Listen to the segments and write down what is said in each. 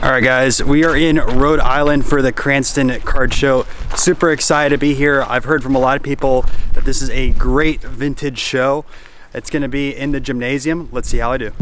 All right, guys, we are in Rhode Island for the Cranston card show. Super excited to be here. I've heard from a lot of people that this is a great vintage show. It's gonna be in the gymnasium. Let's see how I do.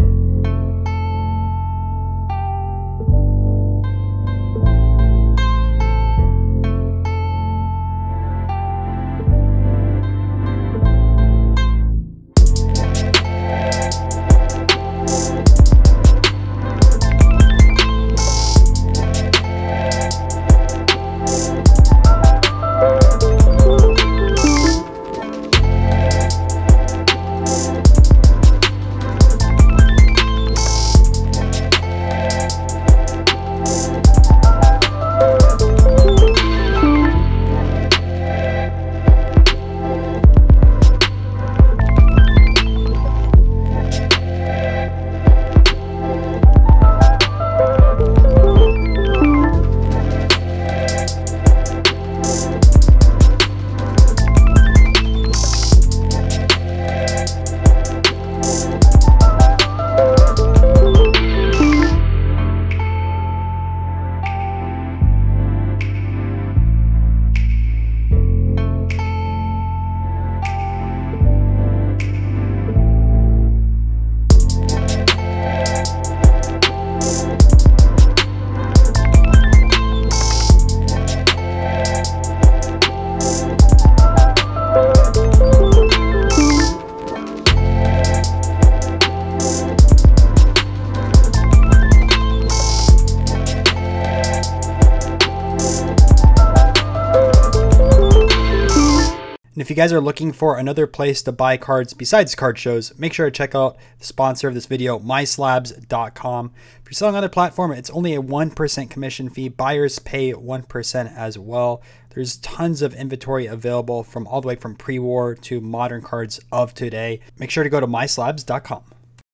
And if you guys are looking for another place to buy cards besides card shows, make sure to check out the sponsor of this video, myslabs.com. If you're selling on their platform, it's only a 1% commission fee. Buyers pay 1% as well. There's tons of inventory available from all the way from pre-war to modern cards of today. Make sure to go to myslabs.com.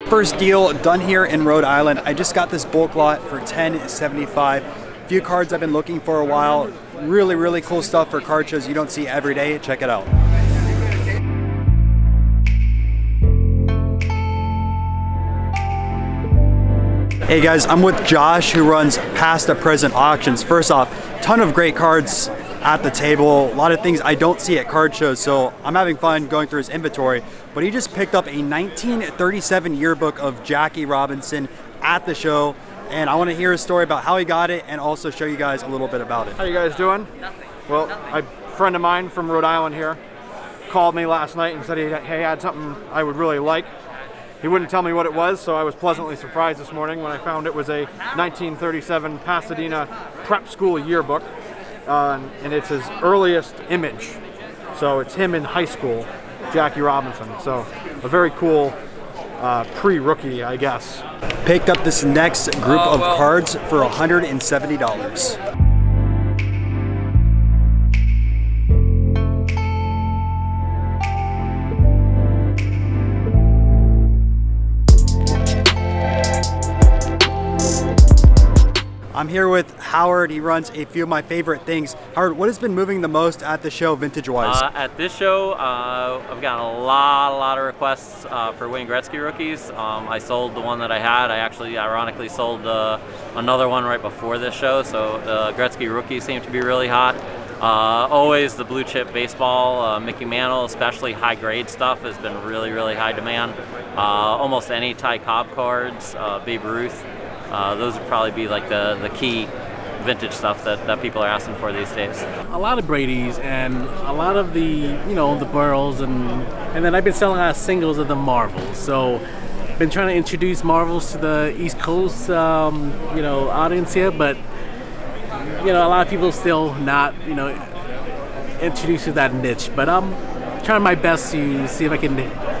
First deal done here in Rhode Island. I just got this bulk lot for $10.75. A few cards I've been looking for a while. Really cool stuff for card shows you don't see every day. Check it out. Hey guys, I'm with Josh, who runs Past the Present Auctions. First off, ton of great cards at the table, a lot of things I don't see at card shows, so I'm having fun going through his inventory. But he just picked up a 1937 yearbook of Jackie Robinson at the show, and I want to hear his story about how he got it and also show you guys a little bit about it. How you guys doing? Well, a friend of mine from Rhode Island here called me last night and said he had something I would really like. He wouldn't tell me what it was, so I was pleasantly surprised this morning when I found it was a 1937 Pasadena prep school yearbook, and it's his earliest image. So it's him in high school, Jackie Robinson. So a very cool pre-rookie, I guess. Picked up this next group of cards for $170. I'm here with Howard. He runs a few of my favorite things. Howard, what has been moving the most at the show vintage-wise? At this show, I've gotten a lot of requests for Wayne Gretzky rookies. I sold the one that I had. I actually, ironically, sold another one right before this show, so the Gretzky rookies seem to be really hot. Always the blue chip baseball, Mickey Mantle, especially high grade stuff, has been really high demand. Almost any Ty Cobb cards, Babe Ruth. Those would probably be like the key vintage stuff that people are asking for these days. A lot of Brady's and a lot of the, the Burrows, and then I've been selling a lot of singles of the Marvels. So been trying to introduce Marvels to the East Coast, audience here, but a lot of people still not, introduced to that niche. But I'm trying my best to see if I can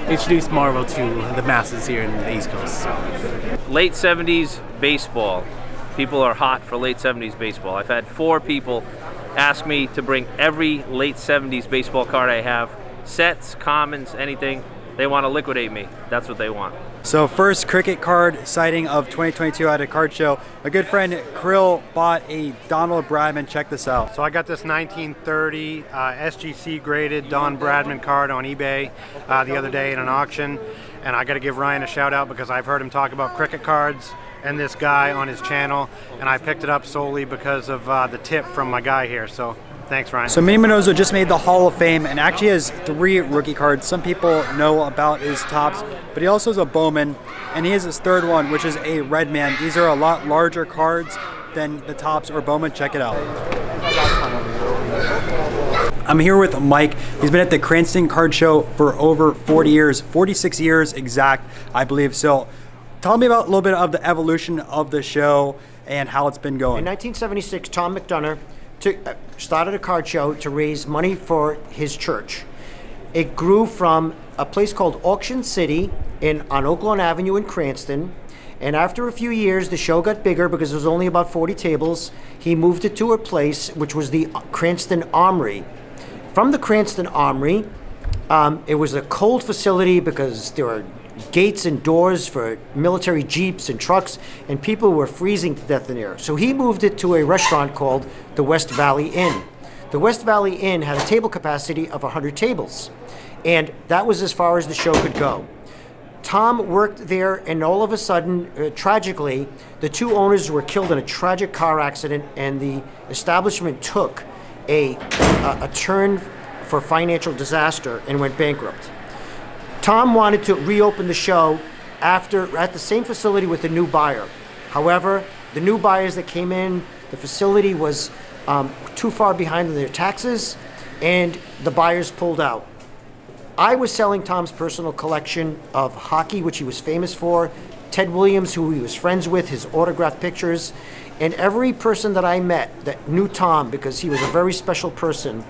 introduce Marvel to the masses here in the East Coast. So. Late 70s baseball. People are hot for late 70s baseball. I've had 4 people ask me to bring every late 70s baseball card I have. Sets, commons, anything. They want to liquidate me. That's what they want. So first cricket card sighting of 2022 at a card show. A good friend, Krill, bought a Donald Bradman. Check this out. So I got this 1930 SGC graded Don Bradman card on eBay the other day in an auction. And I got to give Ryan a shout out because I've heard him talk about cricket cards and this guy on his channel, and I picked it up solely because of the tip from my guy here. So thanks, Ryan. So Manny Minoso just made the Hall of Fame and actually has 3 rookie cards. Some people know about his tops, but he also has a Bowman, and he has his 3rd one, which is a Red Man. These are a lot larger cards than the tops or Bowman. Check it out. I'm here with Mike. He's been at the Cranston Card Show for over 40 years, 46 years exact, I believe. So tell me about a little bit of the evolution of the show and how it's been going. In 1976, Tom McDonough started a card show to raise money for his church. It grew from a place called Auction City on Oak Lawn Avenue in Cranston. And after a few years, the show got bigger because there was only about 40 tables. He moved it to a place which was the Cranston Armory. From the Cranston Armory, it was a cold facility because there were gates and doors for military jeeps and trucks, and people were freezing to death in there. So he moved it to a restaurant called the West Valley Inn. The West Valley Inn had a table capacity of 100 tables, and that was as far as the show could go. Tom worked there, and all of a sudden, tragically, the 2 owners were killed in a tragic car accident, and the establishment took a turn for financial disaster and went bankrupt. Tom wanted to reopen the show at the same facility with a new buyer. However, the new buyers that came in, the facility was too far behind in their taxes, and the buyers pulled out. I was selling Tom's personal collection of hockey, which he was famous for, Ted Williams, who he was friends with, his autographed pictures, and every person that I met that knew Tom, because he was a very special person,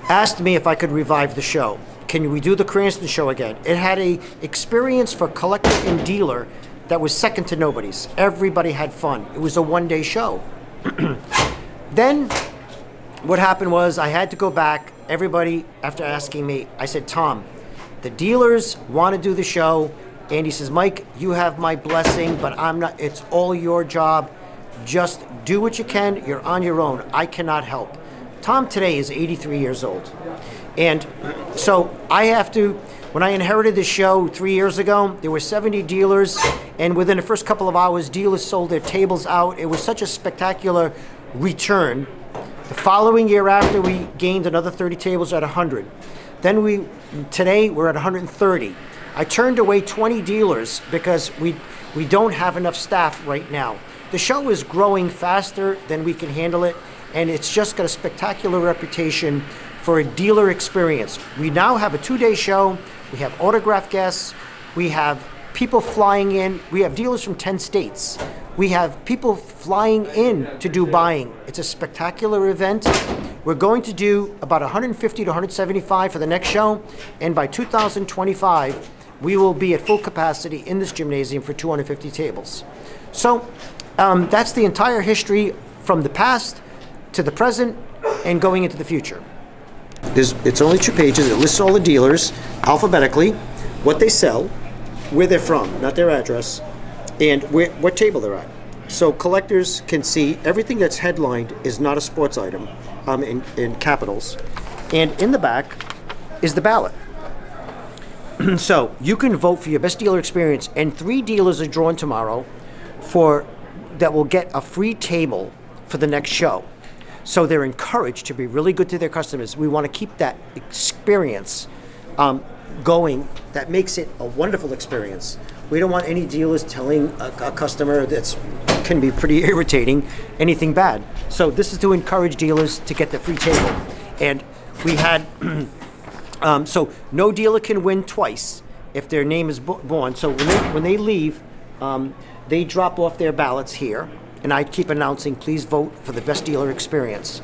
asked me if I could revive the show. Can we do the Cranston show again? It had a experience for collector and dealer that was second to nobody's. Everybody had fun. It was a one-day show. Then what happened was I had to go back. Everybody, after asking me, I said, Tom, the dealers want to do the show. And he says, Mike, you have my blessing, but I'm not, it's all your job. Just do what you can. You're on your own. I cannot help. Tom today is 83 years old. And so I have to, when I inherited the show 3 years ago, there were 70 dealers, and within the first couple of hours, dealers sold their tables out. It was such a spectacular return. The following year after, we gained another 30 tables at 100. Then today we're at 130. I turned away 20 dealers because we don't have enough staff right now. The show is growing faster than we can handle it, and it's just got a spectacular reputation for a dealer experience. We now have a 2-day show. We have autograph guests. We have people flying in. We have dealers from 10 states. We have people flying in to do buying. It's a spectacular event. We're going to do about 150 to 175 for the next show, and by 2025, we will be at full capacity in this gymnasium for 250 tables. So that's the entire history from the past to the present and going into the future. It's only 2 pages. It lists all the dealers alphabetically, what they sell, where they're from, not their address, and what table they're at. So collectors can see everything that's headlined is not a sports item in capitals. And in the back is the ballot. So you can vote for your best dealer experience, and 3 dealers are drawn tomorrow that will get a free table for the next show. So they're encouraged to be really good to their customers. We want to keep that experience going. That makes it a wonderful experience. We don't want any dealers telling a customer can be pretty irritating, anything bad. So this is to encourage dealers to get the free table. And we had, so no dealer can win twice if their name is born. So when they leave, they drop off their ballots here, and I keep announcing, please vote for the best dealer experience.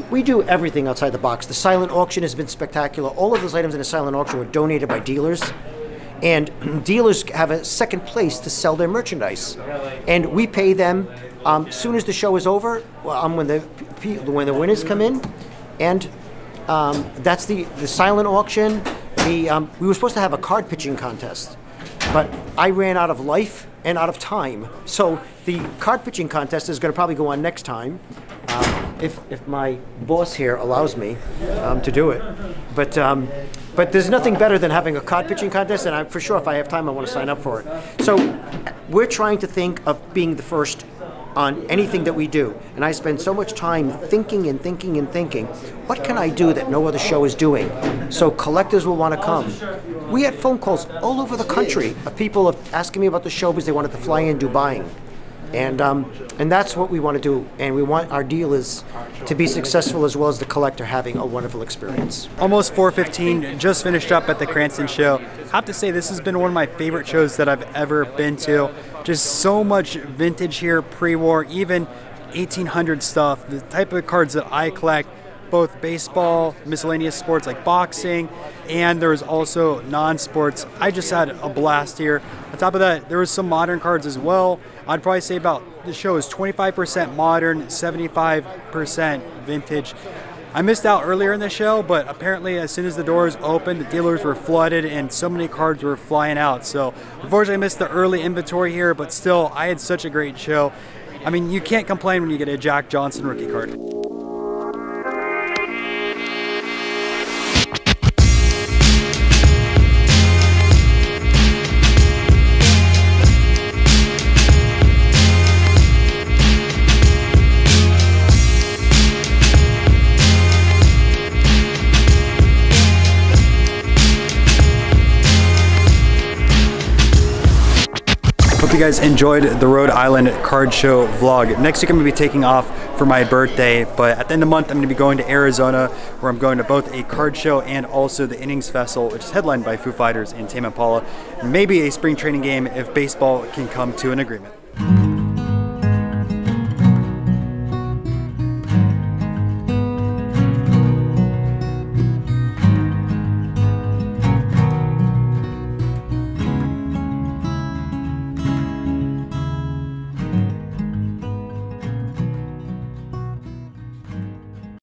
We do everything outside the box. The silent auction has been spectacular. All of those items in the silent auction were donated by dealers, and dealers have a second place to sell their merchandise. And we pay them soon as the show is over, when the winners come in, and that's the silent auction. We were supposed to have a card pitching contest, but I ran out of life and out of time. So the card pitching contest is going to probably go on next time. if my boss here allows me to do it. But there's nothing better than having a card pitching contest, and for sure, if I have time, I want to sign up for it. So we're trying to think of being the first on anything that we do, and I spend so much time thinking and thinking and thinking, what can I do that no other show is doing, so collectors will want to come. We had phone calls all over the country of people asking me about the show because they wanted to fly in, do buying. And that's what we want to do, and we want our deal is to be successful as well as the collector having a wonderful experience. Almost 4:15, just finished up at the Cranston show. I have to say this has been one of my favorite shows that I've ever been to. Just so much vintage here, pre-war, even 1800 stuff, the type of cards that I collect, both baseball, miscellaneous sports like boxing, and there was also non-sports. I just had a blast here. On top of that, there was some modern cards as well. I'd probably say about the show is 25% modern, 75% vintage. I missed out earlier in the show, but apparently as soon as the doors opened, the dealers were flooded and so many cards were flying out. So unfortunately I missed the early inventory here, but still I had such a great show. I mean, you can't complain when you get a Jack Johnson rookie card. Hope you guys enjoyed the Rhode Island card show vlog. Next week I'm going to be taking off for my birthday, but at the end of the month I'm going to be going to Arizona, where I'm going to both a card show and also the Innings Festival, which is headlined by Foo Fighters and Tame Impala. Maybe a spring training game if baseball can come to an agreement.